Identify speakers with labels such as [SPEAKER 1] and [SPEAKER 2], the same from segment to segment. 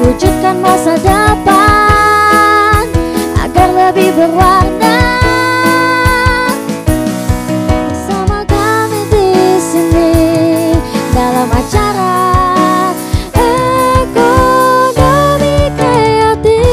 [SPEAKER 1] wujudkan masa depan agar lebih berwarna. Bersama kami di sini dalam acara Ekonomi Kreatif.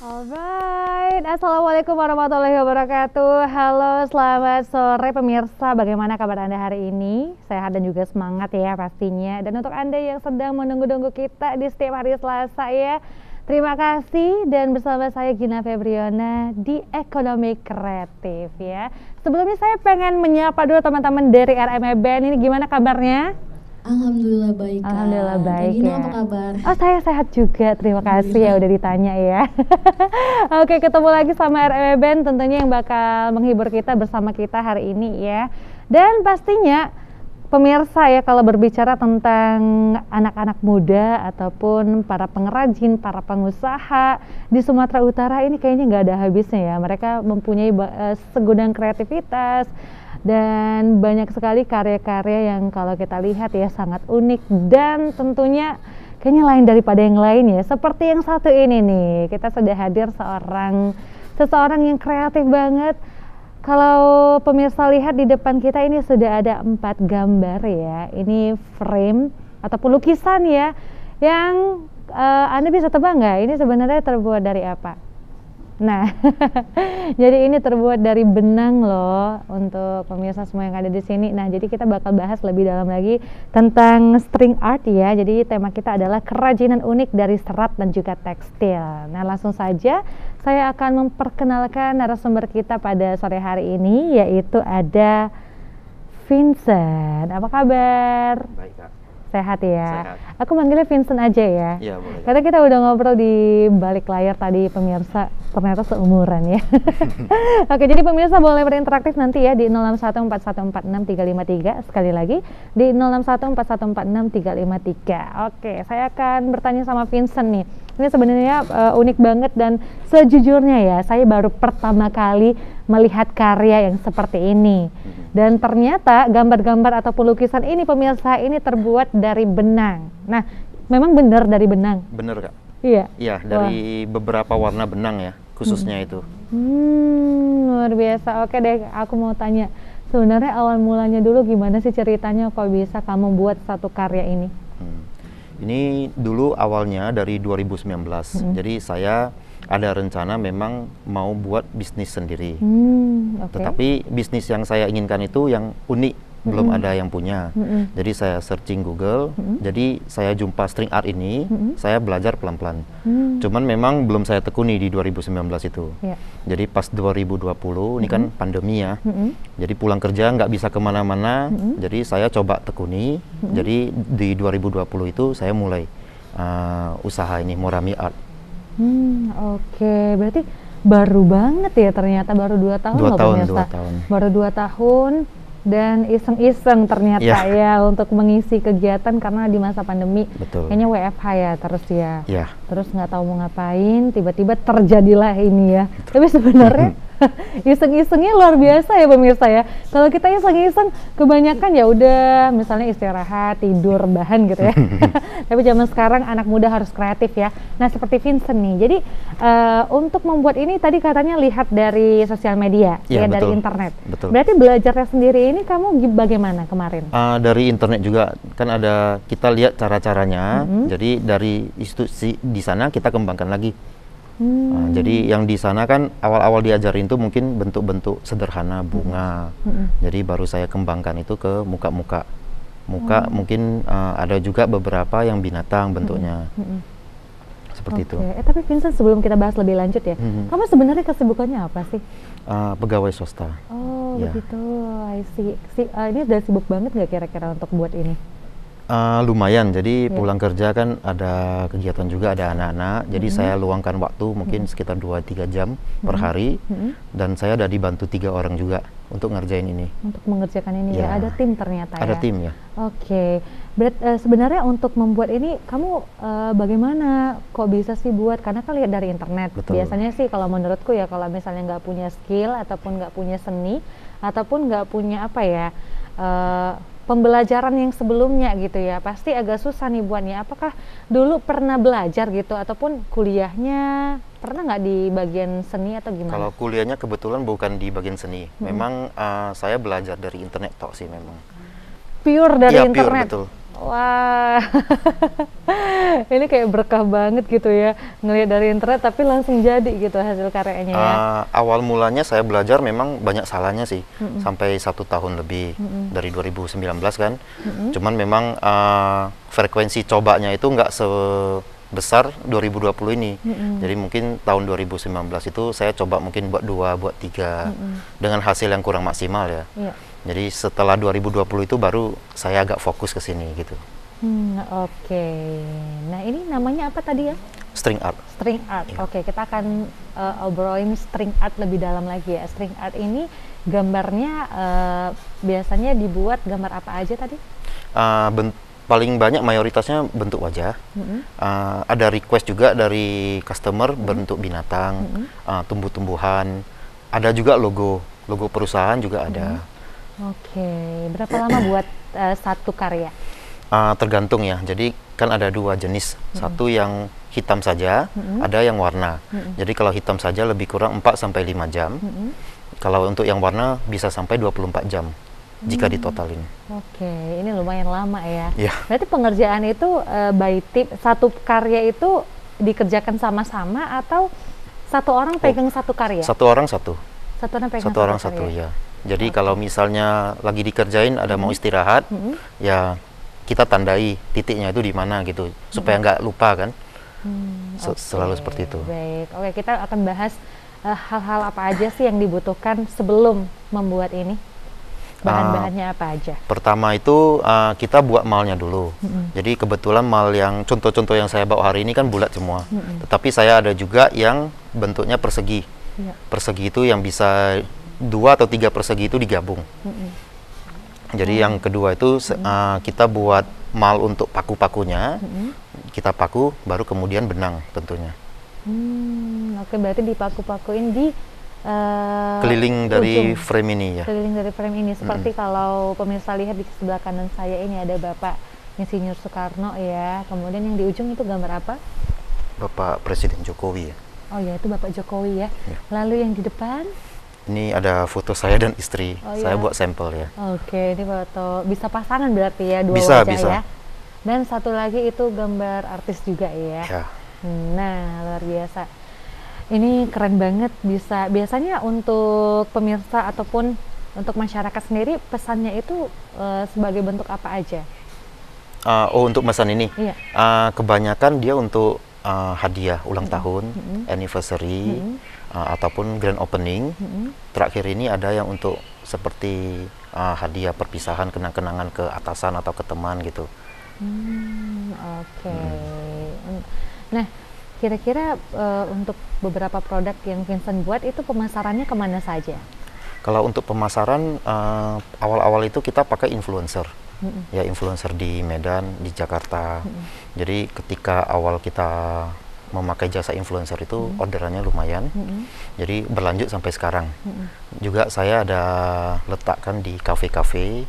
[SPEAKER 2] Alright, assalamualaikum warahmatullahi wabarakatuh. Halo, selamat sore pemirsa. Bagaimana kabar Anda hari ini? Sehat dan juga semangat ya pastinya. Dan untuk Anda yang sedang menunggu-nunggu kita di setiap hari Selasa ya, terima kasih. Dan bersama saya Gina Febriona di Ekonomi Kreatif ya. Sebelumnya saya pengen menyapa dulu teman-teman dari RME Band. Ini gimana kabarnya?
[SPEAKER 1] Alhamdulillah baik.
[SPEAKER 2] Alhamdulillah baik
[SPEAKER 1] Gina,
[SPEAKER 2] ya.
[SPEAKER 1] apa kabar?
[SPEAKER 2] Oh, saya sehat juga, terima kasih ya udah ditanya ya. Oke, ketemu lagi sama RME Band tentunya yang bakal menghibur kita bersama kita hari ini ya. Dan pastinya pemirsa ya, kalau berbicara tentang anak-anak muda ataupun para pengrajin, para pengusaha di Sumatera Utara ini kayaknya nggak ada habisnya ya. Mereka mempunyai segudang kreativitas dan banyak sekali karya-karya yang kalau kita lihat ya sangat unik dan tentunya kayaknya lain daripada yang lain ya. Seperti yang satu ini nih, kita sudah hadir seseorang yang kreatif banget. Kalau pemirsa lihat di depan kita ini sudah ada 4 gambar ya. Ini frame ataupun lukisan ya, yang Anda bisa tebak nggak ini sebenarnya terbuat dari apa? Nah, jadi ini terbuat dari benang loh untuk pemirsa semua yang ada di sini. Nah, jadi kita bakal bahas lebih dalam lagi tentang string art ya. Jadi tema kita adalah kerajinan unik dari serat dan juga tekstil. Nah, langsung saja saya akan memperkenalkan narasumber kita pada sore hari ini, yaitu ada Vincent. Apa kabar?
[SPEAKER 3] Baik, Kak.
[SPEAKER 2] Sehat ya?
[SPEAKER 3] Sehat.
[SPEAKER 2] Aku manggilnya Vincent aja ya?
[SPEAKER 3] Iya, boleh.
[SPEAKER 2] Karena kita udah ngobrol di balik layar tadi pemirsa, ternyata seumuran ya. Oke, jadi pemirsa boleh berinteraktif nanti ya di 0614146353. Sekali lagi di 0614146353. Oke, saya akan bertanya sama Vincent nih. Ini sebenarnya unik banget dan sejujurnya ya, saya baru pertama kali melihat karya yang seperti ini. Dan ternyata gambar-gambar ataupun lukisan ini pemirsa ini terbuat dari benang. Nah, memang benar dari benang?
[SPEAKER 3] Bener, Kak.
[SPEAKER 2] Iya?
[SPEAKER 3] Iya, dari beberapa warna benang ya, khususnya itu.
[SPEAKER 2] Luar biasa. Oke deh, aku mau tanya. Sebenarnya awal mulanya dulu gimana sih ceritanya kok bisa kamu buat satu karya ini?
[SPEAKER 3] Ini dulu awalnya dari 2019. Jadi saya ada rencana memang mau buat bisnis sendiri.
[SPEAKER 2] Oke.
[SPEAKER 3] Tetapi bisnis yang saya inginkan itu yang unik, belum ada yang punya. Jadi saya searching Google, jadi saya jumpa string art ini, saya belajar pelan-pelan. Cuman memang belum saya tekuni di 2019 itu.
[SPEAKER 2] Yeah.
[SPEAKER 3] Jadi pas 2020, ini kan pandemi ya, jadi pulang kerja nggak bisa kemana-mana, jadi saya coba tekuni. Jadi di 2020 itu saya mulai usaha ini, Morami Art.
[SPEAKER 2] Oke, berarti baru banget ya ternyata, baru 2 tahun loh pemirsa.
[SPEAKER 3] 2 tahun.
[SPEAKER 2] Baru 2 tahun dan iseng-iseng ternyata ya untuk mengisi kegiatan karena di masa pandemi.
[SPEAKER 3] Betul.
[SPEAKER 2] Kayaknya WFH ya terus ya.
[SPEAKER 3] Ya.
[SPEAKER 2] Terus nggak tahu mau ngapain, tiba-tiba terjadilah ini ya. Tapi sebenarnya iseng-isengnya luar biasa ya pemirsa ya. Kalau kita iseng-iseng kebanyakan ya udah misalnya istirahat, tidur, bahan gitu ya. Tapi zaman sekarang anak muda harus kreatif ya. Nah, seperti Vincent nih. Jadi untuk membuat ini tadi katanya lihat dari sosial media ya,
[SPEAKER 3] betul.
[SPEAKER 2] dari internet.
[SPEAKER 3] Betul.
[SPEAKER 2] Berarti belajarnya sendiri ini kamu bagaimana kemarin?
[SPEAKER 3] Dari internet juga kan ada, kita lihat cara-caranya. Jadi dari institusi di sana kita kembangkan lagi. Jadi yang di sana kan awal-awal diajarin tuh mungkin bentuk-bentuk sederhana bunga. Jadi baru saya kembangkan itu ke muka-muka. Mungkin ada juga beberapa yang binatang bentuknya. Seperti itu.
[SPEAKER 2] Tapi Vincent, sebelum kita bahas lebih lanjut ya, kamu sebenarnya kesibukannya apa sih?
[SPEAKER 3] Pegawai swasta.
[SPEAKER 2] Oh
[SPEAKER 3] Ya.
[SPEAKER 2] begitu, I see. Ini udah sibuk banget nggak kira-kira untuk buat ini?
[SPEAKER 3] Lumayan, jadi pulang kerja kan ada kegiatan juga, ada anak-anak, jadi saya luangkan waktu mungkin sekitar 2-3 jam per hari, dan saya udah dibantu 3 orang juga untuk ngerjain ini.
[SPEAKER 2] Untuk mengerjakan ini ya,
[SPEAKER 3] Ya.
[SPEAKER 2] ada tim ternyata ya?
[SPEAKER 3] Ada tim ya.
[SPEAKER 2] Oke, sebenarnya untuk membuat ini kamu bagaimana kok bisa sih buat? Karena kan lihat dari internet.
[SPEAKER 3] Betul.
[SPEAKER 2] Biasanya sih kalau menurutku ya, kalau misalnya nggak punya skill ataupun nggak punya seni ataupun nggak punya apa ya, pembelajaran yang sebelumnya gitu ya, pasti agak susah nih buatnya. Apakah dulu pernah belajar gitu ataupun kuliahnya pernah nggak di bagian seni atau gimana?
[SPEAKER 3] Kalau kuliahnya kebetulan bukan di bagian seni, memang saya belajar dari internet tok sih memang.
[SPEAKER 2] Pure dari
[SPEAKER 3] Iya,
[SPEAKER 2] internet?
[SPEAKER 3] pure, betul.
[SPEAKER 2] Wah, ini kayak berkah banget gitu ya, ngelihat dari internet tapi langsung jadi gitu hasil karyanya ya.
[SPEAKER 3] Awal mulanya saya belajar memang banyak salahnya sih, sampai 1 tahun lebih dari 2019 kan. Cuman memang frekuensi cobanya itu nggak sebesar 2020 ini. Jadi mungkin tahun 2019 itu saya coba mungkin buat 2, buat 3 dengan hasil yang kurang maksimal ya.
[SPEAKER 2] Iya.
[SPEAKER 3] Jadi setelah 2020 itu baru saya agak fokus ke sini gitu.
[SPEAKER 2] Oke. Nah ini namanya apa tadi ya?
[SPEAKER 3] String art.
[SPEAKER 2] String art.
[SPEAKER 3] Iya.
[SPEAKER 2] Oke, kita akan obrolin string art lebih dalam lagi ya. String art ini gambarnya biasanya dibuat gambar apa aja tadi?
[SPEAKER 3] Paling banyak mayoritasnya bentuk wajah. Ada request juga dari customer bentuk binatang, tumbuh-tumbuhan. Ada juga logo perusahaan juga ada.
[SPEAKER 2] Oke, berapa lama buat satu karya?
[SPEAKER 3] Tergantung ya. Jadi kan ada 2 jenis. Satu yang hitam saja, ada yang warna. Jadi kalau hitam saja lebih kurang 4 sampai 5 jam. Kalau untuk yang warna bisa sampai 24 jam jika ditotalin.
[SPEAKER 2] Oke, ini lumayan lama ya.
[SPEAKER 3] Iya.
[SPEAKER 2] Berarti pengerjaan itu by tip, satu karya itu dikerjakan sama-sama atau satu orang pegang satu karya?
[SPEAKER 3] Satu orang satu.
[SPEAKER 2] Satu orang pegang
[SPEAKER 3] Satu orang
[SPEAKER 2] karya?
[SPEAKER 3] satu ya. Jadi kalau misalnya lagi dikerjain ada mau istirahat, ya kita tandai titiknya itu di mana gitu, supaya nggak lupa kan. Selalu seperti itu.
[SPEAKER 2] Baik, oke, kita akan bahas hal-hal apa aja sih yang dibutuhkan sebelum membuat ini. Bahan-bahannya apa aja?
[SPEAKER 3] Pertama itu kita buat malnya dulu. Jadi kebetulan mal yang contoh-contoh yang saya bawa hari ini kan bulat semua. Tetapi saya ada juga yang bentuknya persegi. Persegi itu yang bisa 2 atau 3 persegi itu digabung. Jadi yang kedua itu kita buat mal untuk paku-pakunya. Kita paku, baru kemudian benang tentunya.
[SPEAKER 2] Oke, berarti dipaku-pakuin di
[SPEAKER 3] keliling dari
[SPEAKER 2] ujung.
[SPEAKER 3] frame ini ya.
[SPEAKER 2] Keliling dari frame ini. Seperti kalau pemirsa lihat di sebelah kanan saya ini ada Bapak Insinyur Soekarno ya. Kemudian yang di ujung itu gambar apa?
[SPEAKER 3] Bapak Presiden Jokowi ya.
[SPEAKER 2] Oh ya, itu Bapak Jokowi ya. Lalu yang di depan?
[SPEAKER 3] Ini ada foto saya dan istri. Saya
[SPEAKER 2] ya?
[SPEAKER 3] buat sampel ya.
[SPEAKER 2] Oke, ini foto bisa pasangan berarti ya, 2
[SPEAKER 3] Bisa,
[SPEAKER 2] wajah
[SPEAKER 3] bisa.
[SPEAKER 2] ya. Dan satu lagi itu gambar artis juga ya.
[SPEAKER 3] Ya.
[SPEAKER 2] Nah, luar biasa. Ini keren banget. Biasanya untuk pemirsa ataupun untuk masyarakat sendiri pesannya itu sebagai bentuk apa aja?
[SPEAKER 3] Untuk pesan ini,
[SPEAKER 2] Iya.
[SPEAKER 3] Kebanyakan dia untuk hadiah ulang tahun, anniversary, ataupun grand opening. Terakhir ini ada yang untuk seperti hadiah perpisahan, kenang-kenangan ke atasan atau ke teman gitu.
[SPEAKER 2] Oke. Nah, kira-kira untuk beberapa produk yang Vincent buat itu pemasarannya kemana saja?
[SPEAKER 3] Kalau untuk pemasaran, awal-awal itu kita pakai influencer. Ya, influencer di Medan, di Jakarta. Jadi ketika awal kita memakai jasa influencer itu orderannya lumayan. Jadi berlanjut sampai sekarang. Juga saya ada letakkan di kafe-kafe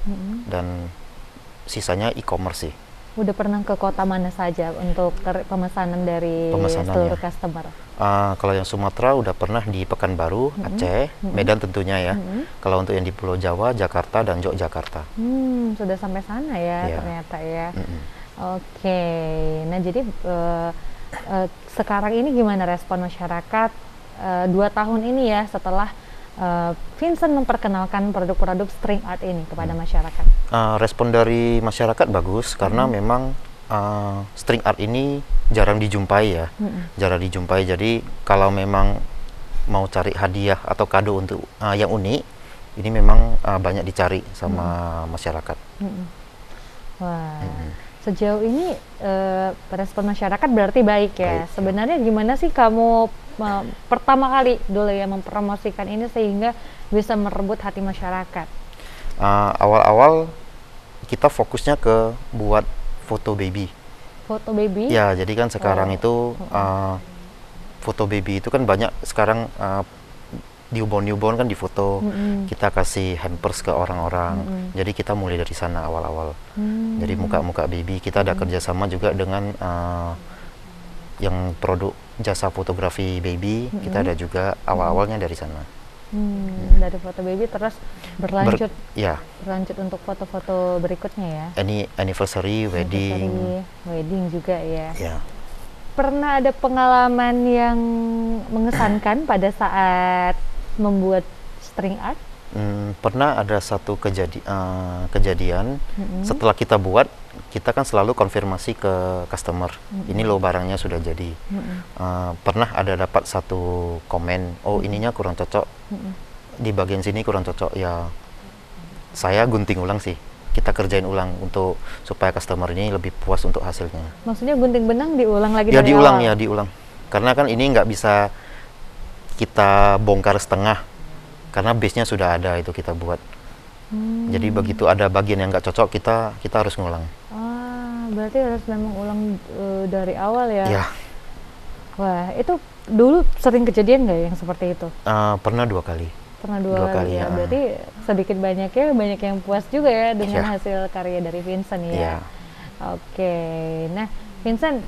[SPEAKER 3] dan sisanya e-commerce sih.
[SPEAKER 2] Udah pernah ke kota mana saja untuk pemesanan dari seluruh customer?
[SPEAKER 3] Kalau yang Sumatera udah pernah di Pekanbaru, Aceh, Medan tentunya ya. Kalau untuk yang di Pulau Jawa, Jakarta dan Yogyakarta.
[SPEAKER 2] Sudah sampai sana ya ternyata ya. Oke, nah jadi sekarang ini gimana respon masyarakat 2 tahun ini ya setelah Vincent memperkenalkan produk-produk string art ini kepada masyarakat?
[SPEAKER 3] Respon dari masyarakat bagus karena memang string art ini jarang dijumpai ya, jarang dijumpai. Jadi kalau memang mau cari hadiah atau kado untuk yang unik, ini memang banyak dicari sama masyarakat.
[SPEAKER 2] Wah, sejauh ini respon masyarakat berarti baik ya. Baik, sebenarnya gimana sih kamu pertama kali dulu ya mempromosikan ini sehingga bisa merebut hati masyarakat?
[SPEAKER 3] Awal-awal kita fokusnya ke buat foto baby.
[SPEAKER 2] Foto baby?
[SPEAKER 3] Ya, jadi kan sekarang itu foto baby itu kan banyak sekarang newborn kan difoto, kita kasih hampers ke orang-orang. Jadi kita mulai dari sana awal-awal. Jadi muka-muka baby kita ada kerjasama juga dengan yang produk jasa fotografi baby. Kita ada juga awal-awalnya dari sana.
[SPEAKER 2] Dari foto baby terus berlanjut
[SPEAKER 3] ya.
[SPEAKER 2] Berlanjut untuk foto-foto berikutnya ya.
[SPEAKER 3] Anniversary,
[SPEAKER 2] wedding juga ya.
[SPEAKER 3] Ya.
[SPEAKER 2] Pernah ada pengalaman yang mengesankan pada saat membuat string art?
[SPEAKER 3] Pernah ada satu kejadian setelah kita buat, kita kan selalu konfirmasi ke customer, ini loh barangnya sudah jadi. Pernah ada dapat satu komen, oh ininya kurang cocok, di bagian sini kurang cocok, ya saya gunting ulang sih. Kita kerjain ulang untuk supaya customer ini lebih puas untuk hasilnya.
[SPEAKER 2] Maksudnya gunting benang diulang lagi
[SPEAKER 3] ya,
[SPEAKER 2] dari
[SPEAKER 3] diulang,
[SPEAKER 2] awal?
[SPEAKER 3] Ya diulang. Karena kan ini nggak bisa kita bongkar setengah, karena base-nya sudah ada itu kita buat. Jadi begitu ada bagian yang nggak cocok, kita harus ngulang.
[SPEAKER 2] Berarti harus memang ulang dari awal ya?
[SPEAKER 3] Ya.
[SPEAKER 2] Wah, itu dulu sering kejadian nggak yang seperti itu?
[SPEAKER 3] Pernah 2 kali.
[SPEAKER 2] Pernah dua kali ya. Berarti sedikit banyaknya banyak yang puas juga ya dengan hasil karya dari Vincent ya. Oke. Nah, Vincent,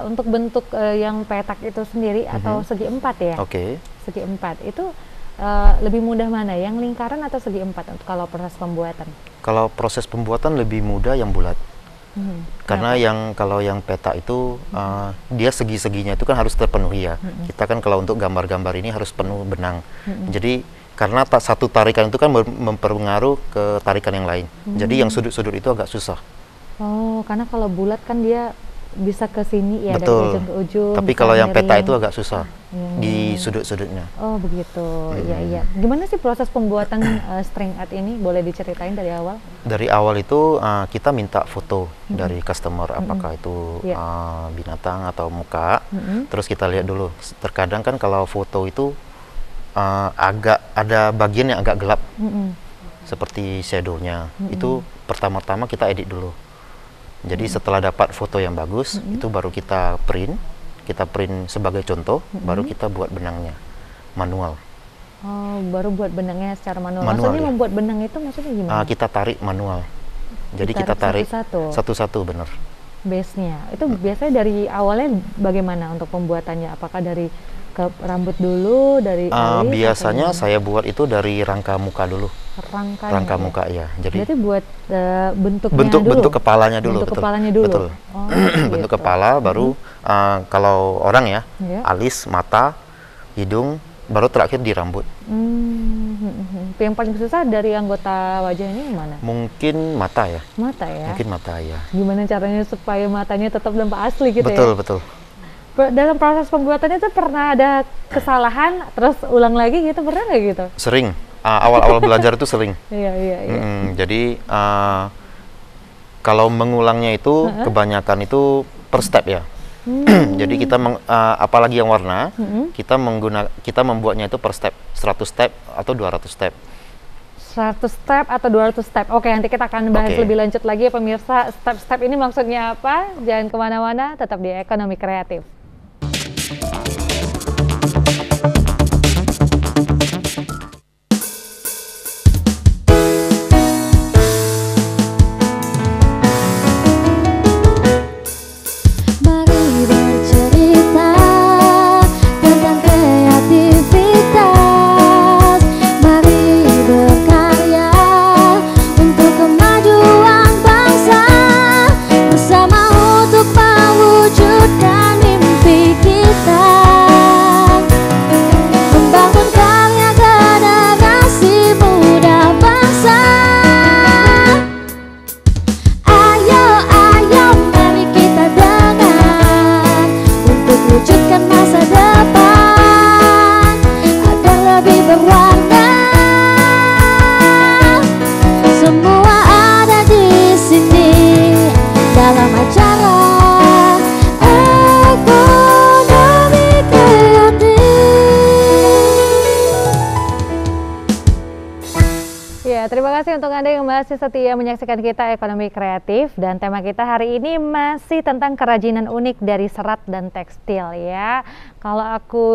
[SPEAKER 2] untuk bentuk yang petak itu sendiri atau segi 4 ya? Segi 4 itu lebih mudah mana? Yang lingkaran atau segi 4 untuk kalau proses pembuatan?
[SPEAKER 3] Kalau proses pembuatan lebih mudah yang bulat. Karena kalau yang peta itu dia segi-seginya itu kan harus terpenuhi ya. Kita kan kalau untuk gambar-gambar ini harus penuh benang. Jadi karena satu tarikan itu kan mempengaruhi ke tarikan yang lain. Jadi yang sudut-sudut itu agak susah.
[SPEAKER 2] Oh, karena kalau bulat kan dia bisa ke sini ya.
[SPEAKER 3] Betul.
[SPEAKER 2] Dari ujung ke ujung.
[SPEAKER 3] Tapi kalau yang peta itu agak susah di sudut-sudutnya.
[SPEAKER 2] Oh begitu, iya. Gimana sih proses pembuatan string art ini? Boleh diceritain dari awal? Dari
[SPEAKER 3] awal itu kita minta foto dari customer, apakah itu binatang atau muka. Terus kita lihat dulu. Terkadang kan kalau foto itu agak ada bagian yang agak gelap, seperti shadow-nya. Itu pertama-tama kita edit dulu. Jadi setelah dapat foto yang bagus, itu baru kita print sebagai contoh, baru kita buat benangnya manual.
[SPEAKER 2] Oh, baru buat benangnya secara manual. Maksudnya ya? Membuat benang itu maksudnya gimana?
[SPEAKER 3] Kita tarik manual. Jadi kita tarik satu-satu, bener.
[SPEAKER 2] Base-nya itu biasanya dari awalnya bagaimana untuk pembuatannya? Apakah dari ke rambut dulu, dari alis?
[SPEAKER 3] Biasanya saya buat itu dari rangka muka dulu. Rangka muka ya. Jadi berarti
[SPEAKER 2] buat bentuk kepalanya dulu.
[SPEAKER 3] Bentuk
[SPEAKER 2] kepalanya dulu.
[SPEAKER 3] Betul.
[SPEAKER 2] Oh,
[SPEAKER 3] bentuk kepala baru kalau orang ya, alis, mata, hidung, baru terakhir di rambut.
[SPEAKER 2] Yang paling susah dari anggota wajah ini mana?
[SPEAKER 3] Mungkin mata ya.
[SPEAKER 2] Mata ya.
[SPEAKER 3] Mungkin mata ya.
[SPEAKER 2] Gimana caranya supaya matanya tetap nampak asli gitu ya?
[SPEAKER 3] Betul.
[SPEAKER 2] Dalam proses pembuatannya itu pernah ada kesalahan terus ulang lagi gitu, pernah nggak gitu?
[SPEAKER 3] Sering. Awal-awal belajar itu sering.
[SPEAKER 2] Iya.
[SPEAKER 3] Jadi kalau mengulangnya itu kebanyakan itu per step ya. Jadi kita apalagi yang warna, kita membuatnya itu per step, 100 step atau 200 step.
[SPEAKER 2] 100 step atau 200 step. Oke, nanti kita akan bahas lebih lanjut lagi ya pemirsa. Step-step ini maksudnya apa? Jangan kemana-mana, tetap di Ekonomi Kreatif.
[SPEAKER 1] Bersama untuk mewujudkan mimpi.
[SPEAKER 2] kasih untuk Anda yang masih setia menyaksikan kita Ekonomi Kreatif, dan tema kita hari ini masih tentang kerajinan unik dari serat dan tekstil ya. Kalau aku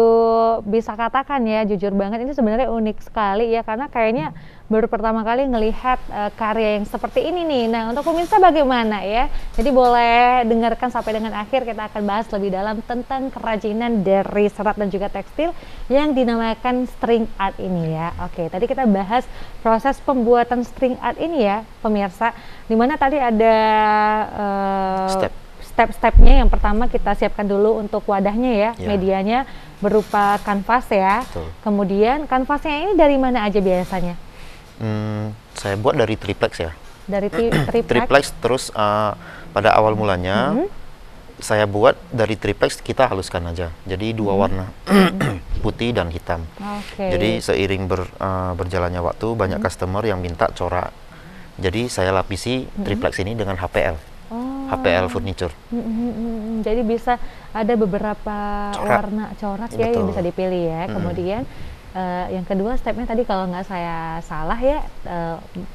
[SPEAKER 2] bisa katakan ya, jujur banget ini sebenarnya unik sekali ya, karena kayaknya baru pertama kali ngelihat karya yang seperti ini nih. Nah, untuk pemirsa bagaimana ya? Jadi boleh dengarkan sampai dengan akhir, kita akan bahas lebih dalam tentang kerajinan dari serat dan juga tekstil yang dinamakan string art ini ya. Oke, tadi kita bahas proses pembuatan string art ini ya, pemirsa. Dimana tadi ada step-stepnya. Yang pertama kita siapkan dulu untuk wadahnya ya, medianya berupa kanvas ya.
[SPEAKER 3] Betul.
[SPEAKER 2] Kemudian kanvasnya ini dari mana aja biasanya?
[SPEAKER 3] Saya buat dari triplex ya.
[SPEAKER 2] Dari triplex?
[SPEAKER 3] Triplex, terus pada awal mulanya saya buat dari triplex, kita haluskan aja. Jadi dua warna, putih dan hitam. Jadi seiring berjalannya waktu, banyak customer yang minta corak. Jadi saya lapisi triplex ini dengan HPL. HPL furniture.
[SPEAKER 2] Jadi bisa ada beberapa warna corak ya yang bisa dipilih ya. Kemudian yang kedua stepnya tadi kalau nggak saya salah ya,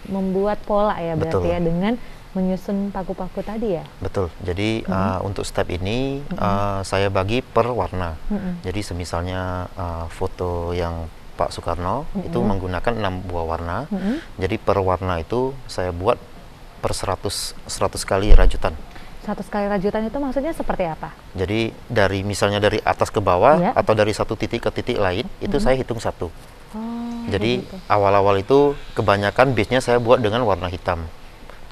[SPEAKER 2] membuat pola ya berarti ya, dengan menyusun paku-paku tadi ya. Betul. Jadi untuk step ini saya bagi per warna. Jadi semisalnya foto yang Pak Soekarno itu menggunakan 6 buah warna. Jadi per warna itu saya buat per 100 kali rajutan. 100 kali rajutan itu maksudnya seperti apa? Jadi misalnya dari atas ke bawah atau dari satu titik ke titik lain, itu saya hitung satu. Jadi awal-awal itu kebanyakan base-nya saya buat dengan warna hitam.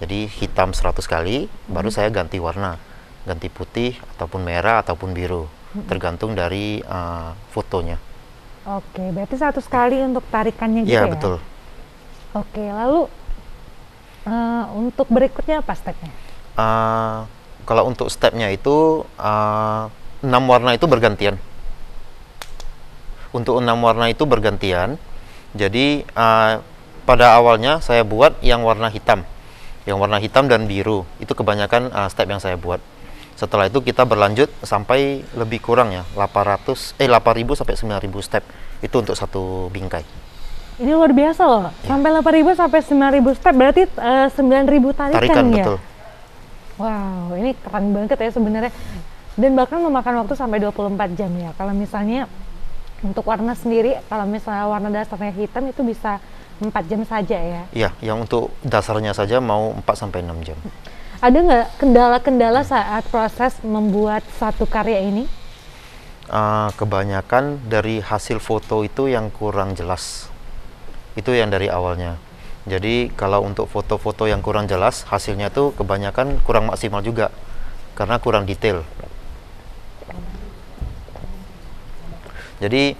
[SPEAKER 2] Jadi hitam 100 kali, baru saya ganti warna. Ganti putih ataupun merah ataupun biru, tergantung dari fotonya. Oke, berarti 100 kali untuk tarikannya gitu ya? Iya, betul. Oke, lalu untuk berikutnya apa stepnya? Kalau untuk stepnya itu 6 warna itu bergantian. Untuk 6 warna itu bergantian. Jadi pada awalnya saya buat yang warna hitam. Yang warna hitam dan biru itu kebanyakan step yang saya buat. Setelah itu kita berlanjut sampai lebih kurang ya 8.000 sampai 9.000 step itu untuk satu bingkai. Ini luar biasa loh. Sampai 8.000 sampai 9.000 step berarti 9.000 tarikan ya. Betul. Wow, ini keren banget ya sebenarnya. Dan bahkan memakan waktu sampai 24 jam ya. Kalau misalnya untuk warna sendiri, kalau misalnya warna dasarnya hitam itu bisa 4 jam saja ya. Iya, yang untuk dasarnya saja mau 4 sampai 6 jam. Ada nggak kendala-kendala saat proses membuat satu karya ini? Kebanyakan dari hasil foto itu yang kurang jelas. Itu yang dari awalnya. Jadi kalau untuk foto-foto yang kurang jelas, hasilnya tuh kebanyakan kurang maksimal juga, karena kurang detail. Jadi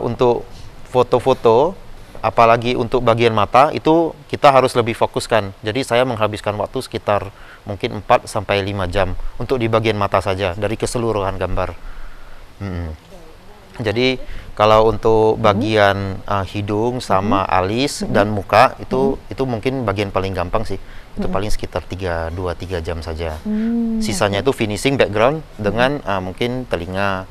[SPEAKER 2] untuk foto-foto, apalagi untuk bagian mata, itu kita harus lebih fokuskan. Jadi saya menghabiskan waktu sekitar mungkin 4 sampai 5 jam untuk di bagian mata saja, dari keseluruhan gambar. Jadi kalau untuk bagian hidung sama alis dan muka itu mungkin bagian paling gampang sih. Itu paling sekitar 2-3 jam saja. Sisanya itu finishing background dengan mungkin telinga,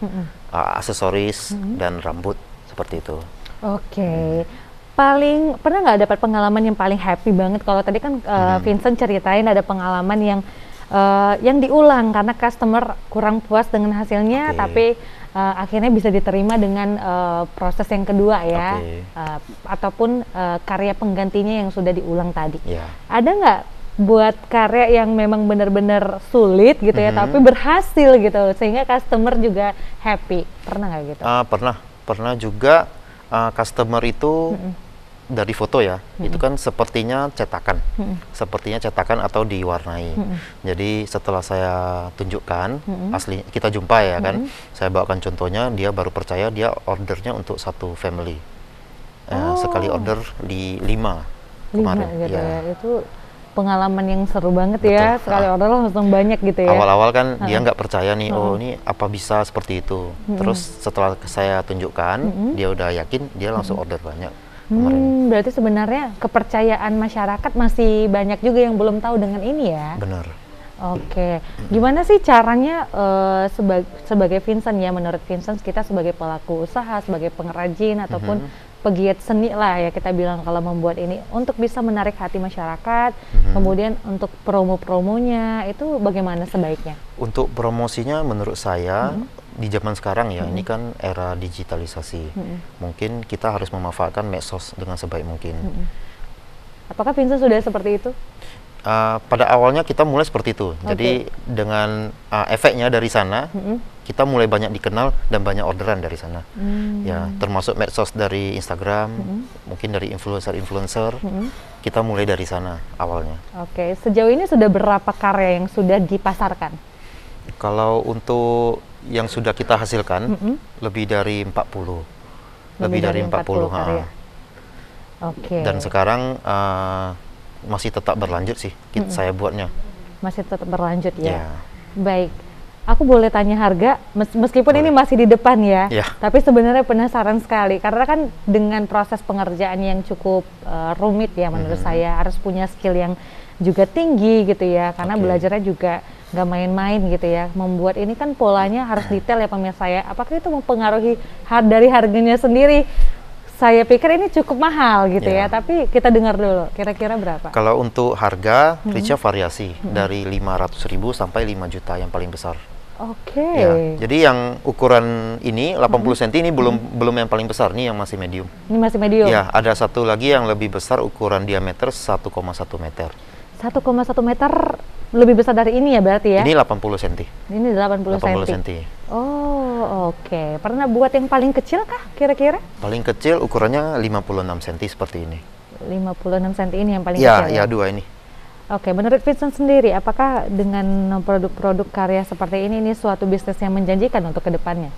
[SPEAKER 2] aksesoris dan rambut seperti itu. Oke. Paling pernah nggak dapat pengalaman yang paling happy banget? Kalau tadi kan Vincent ceritain ada pengalaman yang diulang karena customer kurang puas dengan hasilnya, tapi akhirnya bisa diterima dengan proses yang kedua ya, ataupun karya penggantinya yang sudah diulang tadi. Ada nggak buat karya yang memang benar-benar sulit gitu ya, tapi berhasil gitu sehingga customer juga happy? Pernah nggak gitu? Pernah juga. Customer itu dari foto ya, itu kan sepertinya cetakan, atau diwarnai. Jadi setelah saya tunjukkan asli, kita jumpa ya kan, saya bawakan contohnya, dia baru percaya, dia ordernya untuk satu family. Sekali order di 5 kemarin. Gitu ya. Itu pengalaman yang seru banget. Betul. Ya, sekali order langsung banyak gitu ya. Awal-awal kan dia nggak percaya nih, oh ini apa bisa seperti itu. Terus setelah saya tunjukkan, dia udah yakin, dia langsung order banyak. Berarti sebenarnya kepercayaan masyarakat masih banyak juga yang belum tahu dengan ini ya? Benar. Oke, gimana sih caranya sebagai Vincent ya, menurut Vincent kita sebagai pelaku usaha, sebagai pengrajin ataupun pegiat seni lah ya kita bilang kalau membuat ini untuk bisa menarik hati masyarakat, kemudian untuk promo-promonya itu bagaimana sebaiknya?
[SPEAKER 3] Untuk promosinya menurut saya di zaman sekarang ya, ini kan era digitalisasi. Mungkin kita harus memanfaatkan medsos dengan sebaik mungkin.
[SPEAKER 2] Apakah Vincent sudah seperti itu?
[SPEAKER 3] Pada awalnya kita mulai seperti itu. Jadi dengan efeknya dari sana, kita mulai banyak dikenal dan banyak orderan dari sana. Ya, termasuk medsos dari Instagram, mungkin dari influencer-influencer. Kita mulai dari sana awalnya.
[SPEAKER 2] Oke, sejauh ini sudah berapa karya yang sudah dipasarkan?
[SPEAKER 3] Kalau untuk yang sudah kita hasilkan, lebih dari 40. Lebih dari 40
[SPEAKER 2] karya. Oke.
[SPEAKER 3] Dan sekarang masih tetap berlanjut sih saya buatnya.
[SPEAKER 2] Masih tetap berlanjut ya.
[SPEAKER 3] Ya.
[SPEAKER 2] Baik. Aku boleh tanya harga meskipun ini masih di depan ya. Tapi sebenarnya penasaran sekali karena kan dengan proses pengerjaan yang cukup rumit ya menurut saya, harus punya skill yang juga tinggi gitu ya karena belajarnya juga nggak main-main gitu ya. Membuat ini kan polanya harus detail ya pemirsa ya. Apakah itu mempengaruhi dari harganya sendiri? Saya pikir ini cukup mahal gitu ya, tapi kita dengar dulu, kira-kira berapa?
[SPEAKER 3] Kalau untuk harga, Richa variasi dari 500.000 sampai 5 juta yang paling besar.
[SPEAKER 2] Oke.
[SPEAKER 3] Ya, jadi yang ukuran ini 80 cm ini belum yang paling besar, nih yang masih medium.
[SPEAKER 2] Ini masih medium?
[SPEAKER 3] Ya, ada satu lagi yang lebih besar ukuran diameter 1,1 meter.
[SPEAKER 2] 1,1 meter lebih besar dari ini ya berarti ya?
[SPEAKER 3] Ini 80 cm.
[SPEAKER 2] Ini 80 cm. Oh, oke. Pernah buat yang paling kecil kah kira-kira?
[SPEAKER 3] Paling kecil ukurannya 56 cm seperti ini.
[SPEAKER 2] 56 cm ini yang paling
[SPEAKER 3] ya,
[SPEAKER 2] kecil?
[SPEAKER 3] Ya, dua ini.
[SPEAKER 2] Oke, menurut Vincent sendiri, apakah dengan produk-produk karya seperti ini suatu bisnis yang menjanjikan untuk kedepannya?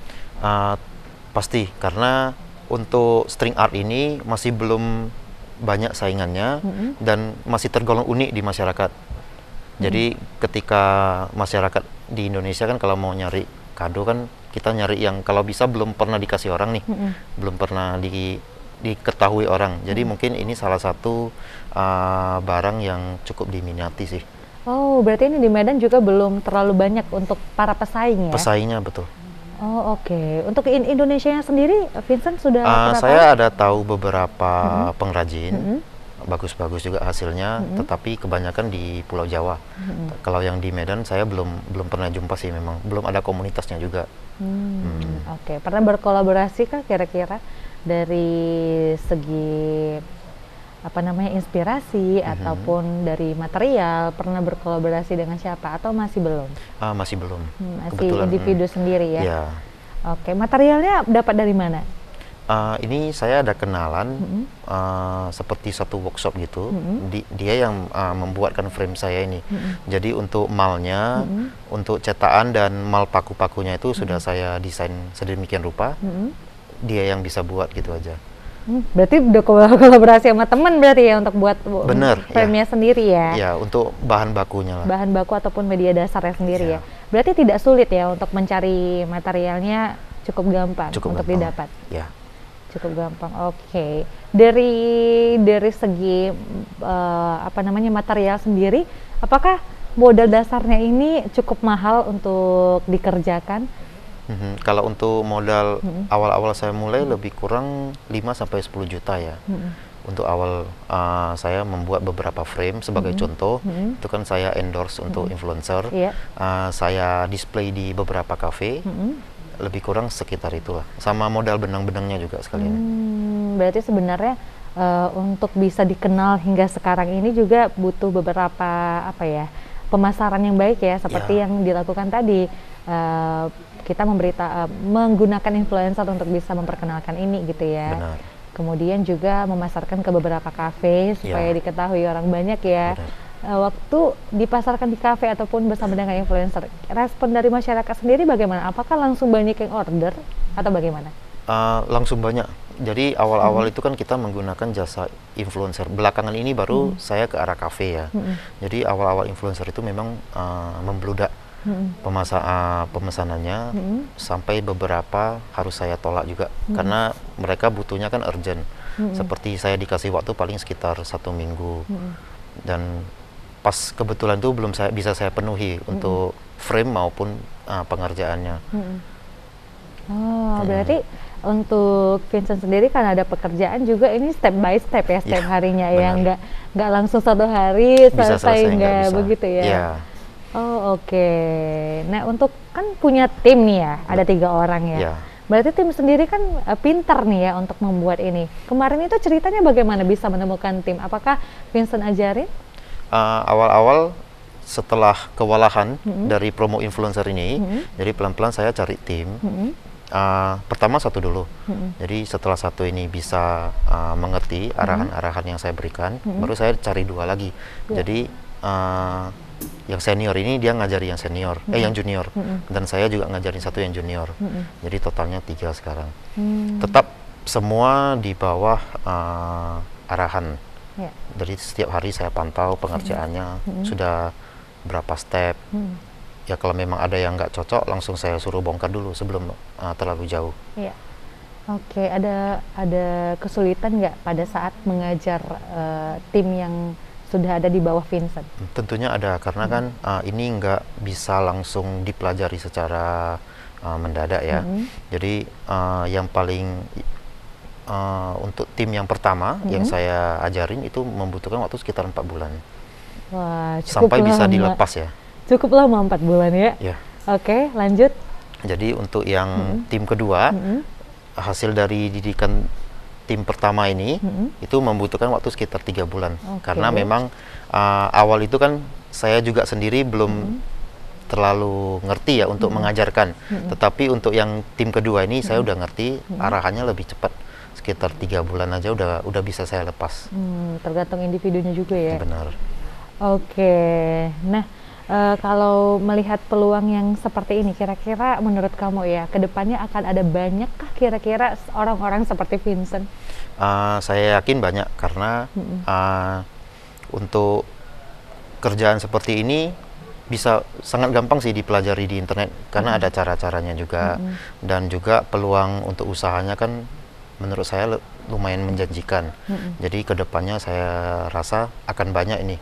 [SPEAKER 3] Pasti, karena untuk string art ini masih belum banyak saingannya dan masih tergolong unik di masyarakat. Jadi ketika masyarakat di Indonesia kan kalau mau nyari kado kan kita nyari yang kalau bisa belum pernah dikasih orang nih, belum pernah diketahui orang. Jadi mungkin ini salah satu barang yang cukup diminati sih.
[SPEAKER 2] Oh, berarti ini di Medan juga belum terlalu banyak untuk para pesaing ya?
[SPEAKER 3] Pesaingnya, betul.
[SPEAKER 2] Oh, oke. Untuk Indonesia sendiri, Vincent sudah
[SPEAKER 3] saya ada tahu beberapa pengrajin. Bagus-bagus juga hasilnya, tetapi kebanyakan di Pulau Jawa. Kalau yang di Medan saya belum pernah jumpa sih, memang belum ada komunitasnya juga.
[SPEAKER 2] Oke, pernah berkolaborasi kah kira-kira dari segi inspirasi ataupun dari material, pernah berkolaborasi dengan siapa atau masih belum?
[SPEAKER 3] Masih belum.
[SPEAKER 2] Masih
[SPEAKER 3] kebetulan,
[SPEAKER 2] individu sendiri ya?
[SPEAKER 3] Ya.
[SPEAKER 2] Oke, materialnya dapat dari mana?
[SPEAKER 3] Ini saya ada kenalan seperti satu workshop gitu. Dia yang membuatkan frame saya ini. Jadi untuk malnya, untuk cetakan dan mal paku-pakunya itu sudah saya desain sedemikian rupa. Dia yang bisa buat gitu aja.
[SPEAKER 2] Berarti udah kolaborasi sama teman berarti ya untuk buat frame-nya sendiri ya?
[SPEAKER 3] Ya, untuk bahan bakunya lah.
[SPEAKER 2] Bahan baku ataupun media dasarnya sendiri ya? Berarti tidak sulit ya untuk mencari materialnya, cukup gampang untuk didapat?
[SPEAKER 3] Ya.
[SPEAKER 2] Cukup gampang, oke. Dari segi material sendiri, apakah modal dasarnya ini cukup mahal untuk dikerjakan?
[SPEAKER 3] Kalau untuk modal awal-awal saya mulai lebih kurang 5-10 juta ya. Untuk awal saya membuat beberapa frame sebagai contoh, itu kan saya endorse untuk influencer. Saya display di beberapa cafe. Lebih kurang sekitar itulah, sama modal benang-benangnya juga sekalian.
[SPEAKER 2] Berarti sebenarnya untuk bisa dikenal hingga sekarang ini juga butuh beberapa pemasaran yang baik ya, seperti yang dilakukan tadi. Kita menggunakan influencer untuk bisa memperkenalkan ini gitu ya.
[SPEAKER 3] Benar.
[SPEAKER 2] Kemudian juga memasarkan ke beberapa kafe supaya diketahui orang banyak ya. Waktu dipasarkan di kafe ataupun bersama dengan influencer, respon dari masyarakat sendiri bagaimana? Apakah langsung banyak yang order atau bagaimana?
[SPEAKER 3] Langsung banyak. Jadi awal-awal itu kan kita menggunakan jasa influencer. Belakangan ini baru saya ke arah kafe ya. Jadi awal-awal influencer itu memang membludak pemesanannya, sampai beberapa harus saya tolak juga karena mereka butuhnya kan urgent. Seperti saya dikasih waktu paling sekitar 1 minggu. Dan pas kebetulan itu belum bisa saya penuhi untuk frame maupun pengerjaannya.
[SPEAKER 2] Oh, berarti untuk Vincent sendiri kan ada pekerjaan juga ini step by step ya setiap harinya ya, nggak langsung satu hari
[SPEAKER 3] Bisa
[SPEAKER 2] selesai,
[SPEAKER 3] nggak
[SPEAKER 2] nggak
[SPEAKER 3] bisa.
[SPEAKER 2] begitu ya?
[SPEAKER 3] Iya.
[SPEAKER 2] Oh, oke. Nah, untuk kan punya tim nih ya, ada 3 orang ya.
[SPEAKER 3] Iya.
[SPEAKER 2] Berarti tim sendiri kan pintar nih ya untuk membuat ini. Kemarin itu ceritanya bagaimana bisa menemukan tim? Apakah Vincent ajarin?
[SPEAKER 3] Awal-awal setelah kewalahan dari promo influencer ini, jadi pelan-pelan saya cari tim. Pertama satu dulu. Jadi setelah satu ini bisa mengerti arahan-arahan yang saya berikan, baru saya cari 2 lagi. Jadi yang senior ini dia ngajari yang senior, yang junior, dan saya juga ngajarin satu yang junior. Jadi totalnya 3 sekarang. Tetap semua di bawah arahan. Jadi setiap hari saya pantau pengerjaannya sudah berapa step. Ya kalau memang ada yang nggak cocok, langsung saya suruh bongkar dulu sebelum terlalu jauh.
[SPEAKER 2] Iya. Oke, ada kesulitan nggak pada saat mengajar tim yang sudah ada di bawah Vincent?
[SPEAKER 3] Tentunya ada, karena kan ini nggak bisa langsung dipelajari secara mendadak ya. Jadi yang paling untuk tim yang pertama yang saya ajarin itu membutuhkan waktu sekitar 4 bulan.
[SPEAKER 2] Wah, cukup
[SPEAKER 3] sampai bisa
[SPEAKER 2] lama.
[SPEAKER 3] dilepas ya.
[SPEAKER 2] Cukup lama 4 bulan ya?
[SPEAKER 3] Ya.
[SPEAKER 2] Oke, lanjut.
[SPEAKER 3] Jadi untuk yang tim kedua, hasil dari didikan tim pertama ini itu membutuhkan waktu sekitar 3 bulan. Karena memang awal itu kan saya juga sendiri belum terlalu ngerti ya untuk mengajarkan. Tetapi untuk yang tim kedua ini saya udah ngerti, arahannya lebih cepat. Sekitar 3 bulan aja udah bisa saya lepas.
[SPEAKER 2] Tergantung individunya juga ya?
[SPEAKER 3] Benar.
[SPEAKER 2] Oke, nah kalau melihat peluang yang seperti ini, kira-kira menurut kamu ya, kedepannya akan ada banyakkah kira-kira orang-orang seperti Vincent?
[SPEAKER 3] Saya yakin banyak, karena untuk kerjaan seperti ini bisa sangat gampang sih dipelajari di internet, karena ada cara-caranya juga, dan juga peluang untuk usahanya kan menurut saya lumayan menjanjikan. Jadi kedepannya saya rasa akan banyak ini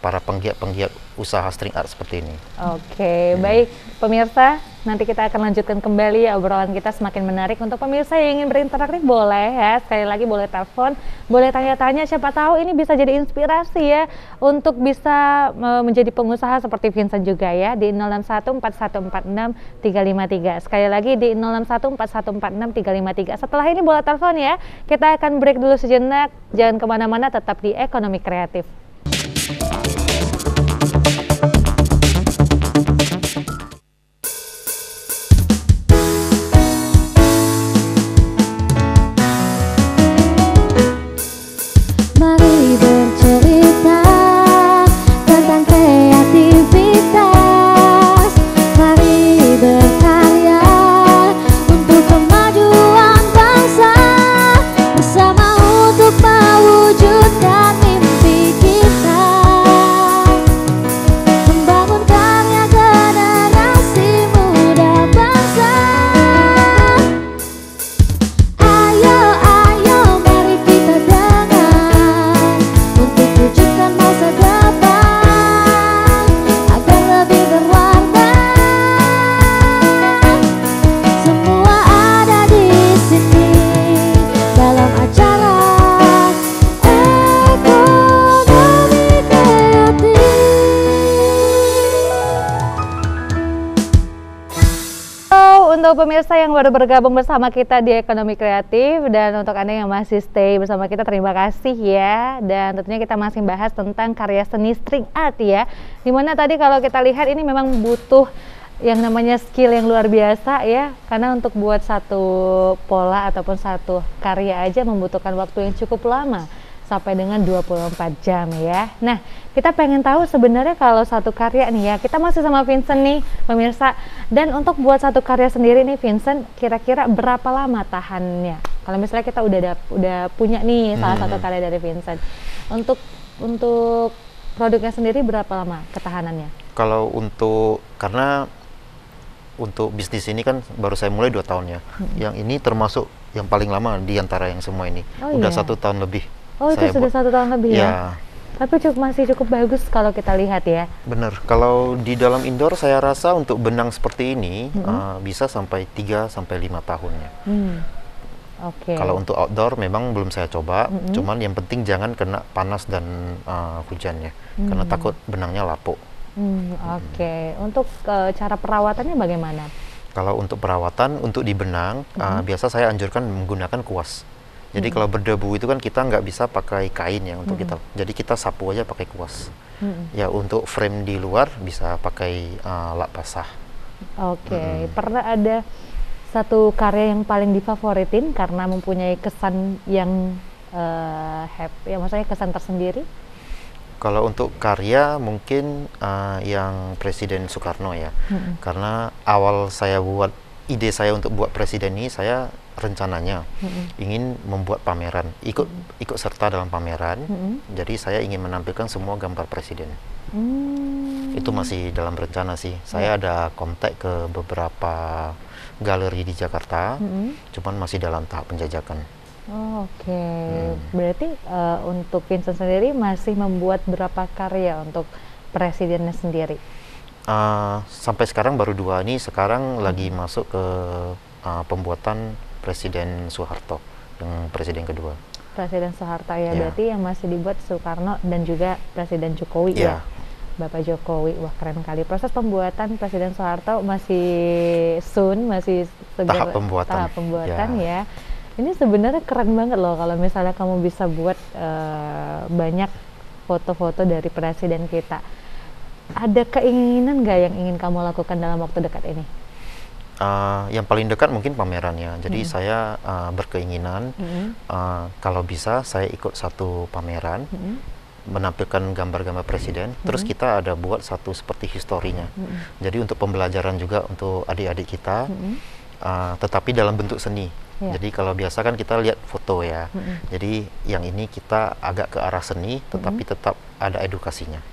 [SPEAKER 3] para penggiat-penggiat usaha string art seperti ini.
[SPEAKER 2] Oke, baik pemirsa, nanti kita akan lanjutkan kembali ya, obrolan kita semakin menarik. Untuk pemirsa yang ingin berinteraksi boleh ya, sekali lagi boleh telepon, boleh tanya-tanya, siapa tahu ini bisa jadi inspirasi ya untuk bisa menjadi pengusaha seperti Vincent juga ya, di 0614146 353. Sekali lagi di 0614146 353. Setelah ini boleh telepon ya. Kita akan break dulu sejenak, jangan kemana-mana, tetap di Ekonomi Kreatif.
[SPEAKER 1] Mari bercerita tentang kreativitas. Mari berkarya untuk kemajuan bangsa, bersama untuk mewujudkan mimpi kita, membangun karya generasi muda bangsa. Ayo, ayo, mari kita dengar untuk wujudkan masa depan agar lebih berwarna. Semua ada di sini dalam acara Ekonomi Kreatif.
[SPEAKER 2] Untuk pemirsa yang baru bergabung bersama kita di Ekonomi Kreatif, dan untuk Anda yang masih stay bersama kita, terima kasih ya. Dan tentunya kita masih bahas tentang karya seni string art ya, dimana tadi kalau kita lihat ini memang butuh yang namanya skill yang luar biasa ya, karena untuk buat satu pola ataupun satu karya aja membutuhkan waktu yang cukup lama, sampai dengan 24 jam ya. Nah, kita pengen tahu sebenarnya kalau satu karya nih ya, kita masih sama Vincent nih pemirsa, dan untuk buat satu karya sendiri nih Vincent, kira-kira berapa lama tahannya? Kalau misalnya kita udah punya nih salah satu karya dari Vincent, untuk produknya sendiri berapa lama ketahanannya?
[SPEAKER 3] Kalau karena untuk bisnis ini kan baru saya mulai 2 tahun ya. Yang ini termasuk yang paling lama di antara yang semua ini. Udah 1 tahun lebih.
[SPEAKER 2] Oh, itu sudah 1 tahun lebih ya? Tapi masih cukup bagus kalau kita lihat ya.
[SPEAKER 3] Bener, kalau di dalam indoor saya rasa untuk benang seperti ini bisa sampai 3 sampai 5 tahunnya.
[SPEAKER 2] Oke.
[SPEAKER 3] Kalau untuk outdoor memang belum saya coba, cuman yang penting jangan kena panas dan hujannya, karena takut benangnya lapuk.
[SPEAKER 2] Oke. Untuk cara perawatannya bagaimana?
[SPEAKER 3] Kalau untuk perawatan, untuk di benang, biasa saya anjurkan menggunakan kuas. Jadi kalau berdebu itu kan kita nggak bisa pakai kain ya untuk kita. Jadi kita sapu aja pakai kuas. Ya untuk frame di luar bisa pakai lap basah.
[SPEAKER 2] Oke. Pernah ada satu karya yang paling difavoritin karena mempunyai kesan yang happy, ya maksudnya kesan tersendiri?
[SPEAKER 3] Kalau untuk karya mungkin yang Presiden Soekarno ya. Karena awal saya buat ide saya untuk buat presiden ini, saya rencananya ingin membuat pameran, ikut serta dalam pameran. Jadi saya ingin menampilkan semua gambar presiden. Itu masih dalam rencana sih. Saya ada kontak ke beberapa galeri di Jakarta, cuman masih dalam tahap penjajakan.
[SPEAKER 2] Oke. Berarti untuk Vincent sendiri masih membuat berapa karya untuk presidennya sendiri?
[SPEAKER 3] Sampai sekarang baru 2. Ini sekarang lagi masuk ke pembuatan Presiden Soeharto, yang presiden kedua.
[SPEAKER 2] Presiden Soeharto ya, berarti yang masih dibuat Soekarno dan juga Presiden Jokowi ya. Bapak Jokowi, wah keren kali. Proses pembuatan Presiden Soeharto masih masih
[SPEAKER 3] tahap pembuatan
[SPEAKER 2] ya. Ini sebenarnya keren banget loh kalau misalnya kamu bisa buat banyak foto-foto dari presiden kita. Ada keinginan nggak yang ingin kamu lakukan dalam waktu dekat ini?
[SPEAKER 3] Yang paling dekat mungkin pamerannya. Jadi saya berkeinginan kalau bisa saya ikut satu pameran, menampilkan gambar-gambar presiden. Terus kita ada buat satu seperti historinya. Jadi untuk pembelajaran juga untuk adik-adik kita, tetapi dalam bentuk seni. Jadi kalau biasa kan kita lihat foto ya. Jadi yang ini kita agak ke arah seni, tetapi tetap ada edukasinya.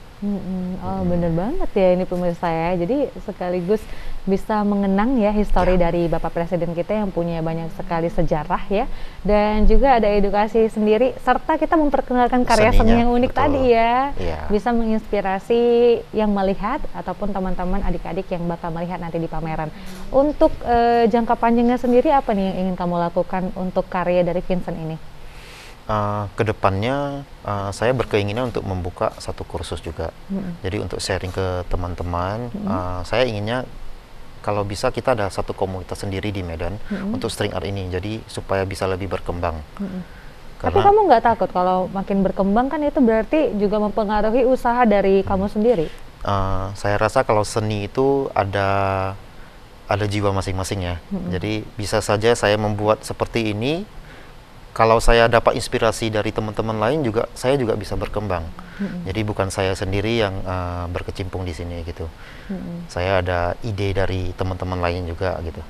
[SPEAKER 2] Oh bener banget ya ini pemirsa ya. Jadi sekaligus bisa mengenang ya histori dari Bapak Presiden kita yang punya banyak sekali sejarah ya. Dan juga ada edukasi sendiri, serta kita memperkenalkan karya seni yang unik tadi ya. Bisa menginspirasi yang melihat ataupun teman-teman adik-adik yang bakal melihat nanti di pameran. Untuk jangka panjangnya sendiri apa nih yang ingin kamu lakukan untuk karya dari Vincent ini?
[SPEAKER 3] Kedepannya saya berkeinginan untuk membuka satu kursus juga. Jadi untuk sharing ke teman-teman, saya inginnya kalau bisa kita ada satu komunitas sendiri di Medan untuk string art ini. Jadi supaya bisa lebih berkembang.
[SPEAKER 2] Tapi kamu nggak takut kalau makin berkembang kan itu berarti juga mempengaruhi usaha dari kamu sendiri?
[SPEAKER 3] Saya rasa kalau seni itu ada jiwa masing-masing ya. Jadi bisa saja saya membuat seperti ini. Kalau saya dapat inspirasi dari teman-teman lain juga, saya juga bisa berkembang. Jadi bukan saya sendiri yang berkecimpung di sini gitu. Saya ada ide dari teman-teman lain juga gitu.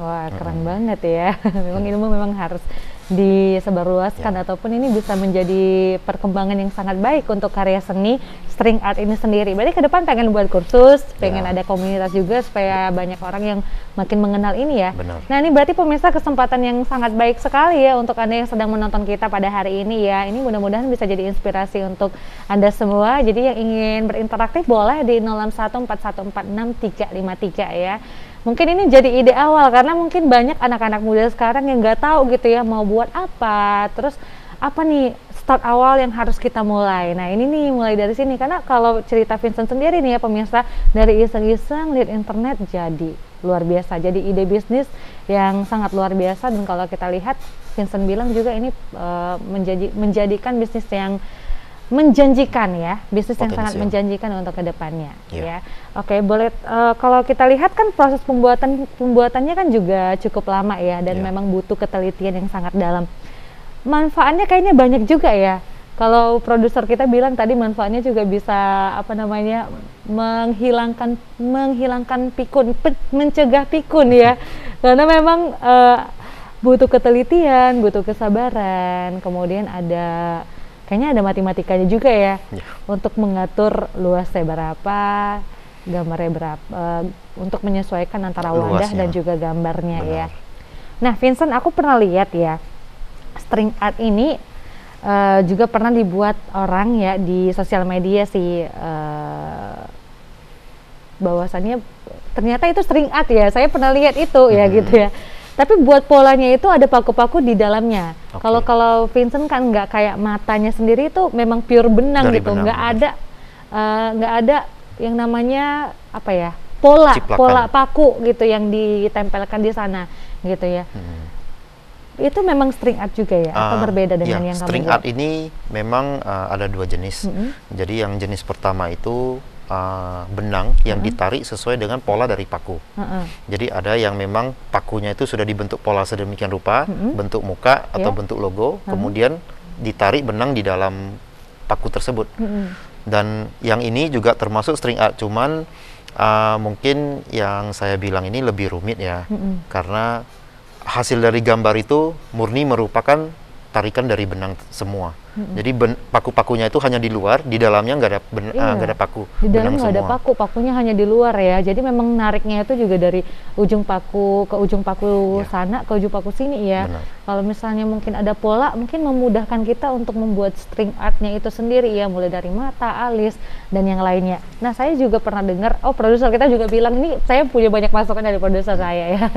[SPEAKER 2] Wah keren banget ya. Memang ilmu memang harus disebarluaskan ataupun ini bisa menjadi perkembangan yang sangat baik untuk karya seni string art ini sendiri. Berarti ke depan pengen buat kursus, pengen ada komunitas juga supaya banyak orang yang makin mengenal ini ya. Nah ini berarti pemirsa kesempatan yang sangat baik sekali ya untuk Anda yang sedang menonton kita pada hari ini ya. Ini mudah-mudahan bisa jadi inspirasi untuk Anda semua. Jadi yang ingin berinteraktif boleh di 06141463353 ya. Mungkin ini jadi ide awal karena mungkin banyak anak-anak muda sekarang yang nggak tahu gitu ya mau buat apa, terus apa nih start awal yang harus kita mulai. Nah ini nih mulai dari sini karena kalau cerita Vincent sendiri nih ya pemirsa, dari iseng-iseng lihat internet jadi luar biasa, jadi ide bisnis yang sangat luar biasa. Dan kalau kita lihat Vincent bilang juga ini menjadikan bisnis yang menjanjikan ya, bisnis yang sangat menjanjikan untuk kedepannya ya. Oke, boleh kalau kita lihat kan proses pembuatannya kan juga cukup lama ya dan memang butuh ketelitian yang sangat dalam. Manfaatnya kayaknya banyak juga ya. Kalau produser kita bilang tadi manfaatnya juga bisa apa namanya menghilangkan pikun, mencegah pikun ya. Karena memang butuh ketelitian, butuh kesabaran, kemudian kayaknya ada matematikanya juga ya, untuk mengatur luasnya berapa, gambarnya berapa, untuk menyesuaikan antara wadah dan juga gambarnya ya. Nah Vincent, aku pernah lihat ya, string art ini juga pernah dibuat orang ya di sosial media sih, bahwasannya ternyata itu string art ya, saya pernah lihat itu ya gitu ya. Tapi buat polanya itu ada paku-paku di dalamnya. Kalau Vincent kan nggak kayak matanya sendiri itu memang pure benang
[SPEAKER 3] Dari
[SPEAKER 2] gitu,
[SPEAKER 3] benang,
[SPEAKER 2] nggak ada yang namanya apa ya, pola paku gitu yang ditempelkan di sana gitu ya. Itu memang string art juga ya, atau berbeda dengan yang kamu
[SPEAKER 3] string
[SPEAKER 2] buat?
[SPEAKER 3] art ini memang ada 2 jenis. Jadi yang jenis pertama itu benang yang ditarik sesuai dengan pola dari paku. Jadi ada yang memang pakunya itu sudah dibentuk pola sedemikian rupa, bentuk muka atau bentuk logo, kemudian ditarik benang di dalam paku tersebut. Dan yang ini juga termasuk string art, cuman mungkin yang saya bilang ini lebih rumit ya, karena hasil dari gambar itu murni merupakan tarikan dari benang semua. Jadi paku-pakunya itu hanya di luar, di dalamnya nggak ada paku.
[SPEAKER 2] Di dalam nggak ada paku, pakunya hanya di luar ya. Jadi memang nariknya itu juga dari ujung paku ke ujung paku sana ke ujung paku sini ya. Kalau misalnya mungkin ada pola, mungkin memudahkan kita untuk membuat string artnya itu sendiri ya, mulai dari mata, alis, dan yang lainnya. Nah, saya juga pernah dengar, produser kita juga bilang, ini saya punya banyak masukan dari produser saya ya.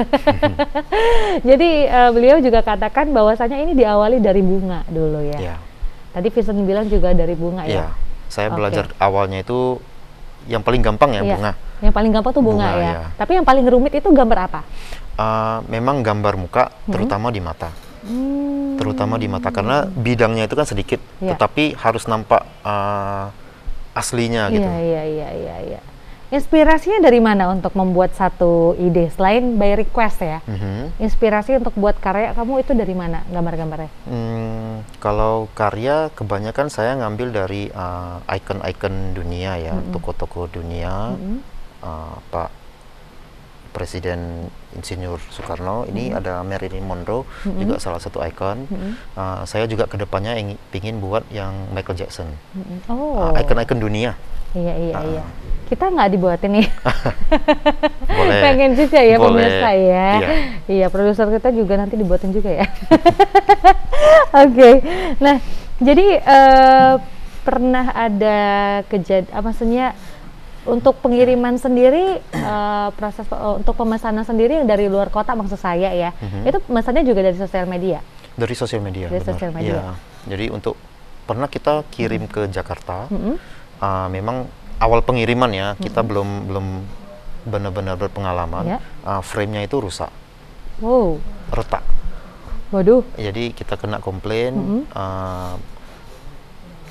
[SPEAKER 2] Jadi beliau juga katakan bahwasanya ini diawali dari bunga dulu ya. Tadi Vincent bilang juga dari bunga ya?
[SPEAKER 3] Saya belajar awalnya itu yang paling gampang ya bunga.
[SPEAKER 2] Yang paling gampang tuh bunga ya. Tapi yang paling rumit itu gambar apa?
[SPEAKER 3] Memang gambar muka, terutama di mata. Terutama di mata, karena bidangnya itu kan sedikit, tetapi harus nampak aslinya gitu.
[SPEAKER 2] Iya. Inspirasinya dari mana untuk membuat satu ide selain by request ya? Inspirasi untuk buat karya kamu itu dari mana gambar-gambarnya?
[SPEAKER 3] Kalau karya kebanyakan saya ngambil dari icon-icon dunia ya, tokoh-tokoh dunia, Pak Presiden Insinyur Soekarno. Ini ada Marilyn Monroe, juga salah satu ikon. Saya juga kedepannya ingin buat yang Michael Jackson, icon-icon dunia.
[SPEAKER 2] Iya. Kita nggak dibuatin nih.
[SPEAKER 3] Boleh.
[SPEAKER 2] Pengen juga ya pemirsa ya.
[SPEAKER 3] Iya,
[SPEAKER 2] produser kita juga nanti dibuatin juga ya. Oke. Nah, jadi pernah ada maksudnya untuk pengiriman sendiri, proses untuk pemesanan sendiri yang dari luar kota maksud saya ya. Itu pemesannya juga dari sosial media.
[SPEAKER 3] Dari sosial media.
[SPEAKER 2] Dari sosial media.
[SPEAKER 3] Jadi untuk pernah kita kirim ke Jakarta. Memang awal pengiriman ya, kita belum benar-benar berpengalaman. Frame-nya itu rusak, retak.
[SPEAKER 2] Waduh.
[SPEAKER 3] Jadi kita kena komplain,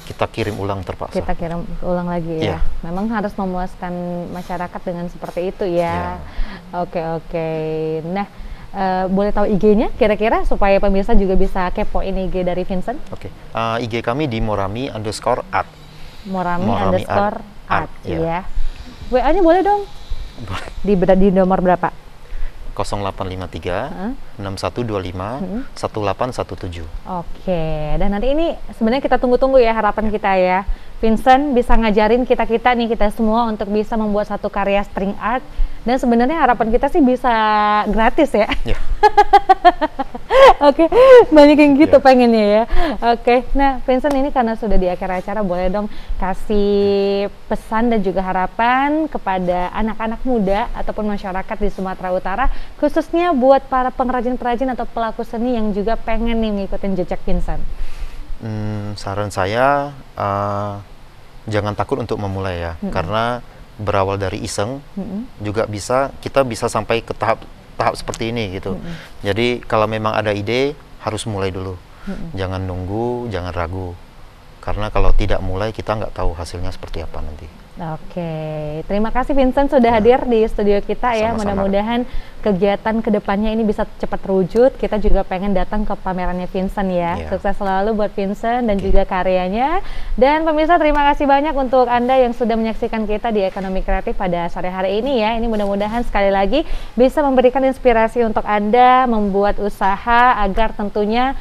[SPEAKER 3] kita kirim ulang terpaksa.
[SPEAKER 2] Kita kirim ulang lagi ya. Memang harus memuaskan masyarakat dengan seperti itu ya. Oke. Nah, boleh tahu IG-nya kira-kira supaya pemirsa juga bisa kepoin IG dari Vincent?
[SPEAKER 3] IG kami di morami_art.
[SPEAKER 2] Morami_art ya. WA-nya boleh dong? Di nomor berapa?
[SPEAKER 3] 0853 6125 1817.
[SPEAKER 2] Oke, dan nanti ini sebenarnya kita tunggu-tunggu ya harapan kita ya. Vincent bisa ngajarin kita nih, kita semua untuk bisa membuat satu karya string art, dan sebenarnya harapan kita sih bisa gratis ya. Oke, banyak yang gitu pengennya ya. Oke, nah Vincent ini karena sudah di akhir acara, boleh dong kasih pesan dan juga harapan kepada anak-anak muda ataupun masyarakat di Sumatera Utara, khususnya buat para pengrajin-pengrajin atau pelaku seni yang juga pengen nih ngikutin jejak Vincent.
[SPEAKER 3] Saran saya jangan takut untuk memulai ya, karena berawal dari iseng juga kita bisa sampai ke tahap seperti ini gitu. Jadi kalau memang ada ide harus mulai dulu, jangan nunggu, jangan ragu, karena kalau tidak mulai kita nggak tahu hasilnya seperti apa nanti.
[SPEAKER 2] Oke, terima kasih Vincent sudah hadir di studio kita ya.
[SPEAKER 3] Sama-sama.
[SPEAKER 2] Mudah-mudahan kegiatan kedepannya ini bisa cepat terwujud. Kita juga pengen datang ke pamerannya Vincent ya. Sukses selalu buat Vincent dan juga karyanya. Dan pemirsa, terima kasih banyak untuk Anda yang sudah menyaksikan kita di Ekonomi Kreatif pada sore hari ini ya. Ini mudah-mudahan sekali lagi bisa memberikan inspirasi untuk Anda membuat usaha agar tentunya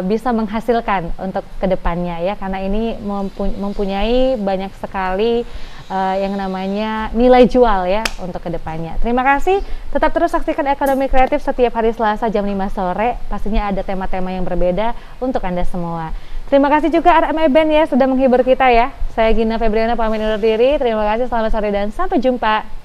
[SPEAKER 2] bisa menghasilkan untuk kedepannya ya, karena ini mempunyai banyak sekali yang namanya nilai jual ya untuk kedepannya. Terima kasih, tetap terus saksikan Ekonomi Kreatif setiap hari Selasa jam 5 sore, pastinya ada tema-tema yang berbeda untuk Anda semua. Terima kasih juga RME Band ya sudah menghibur kita ya. Saya Gina Febriana pamit undur diri, terima kasih, selamat sore dan sampai jumpa.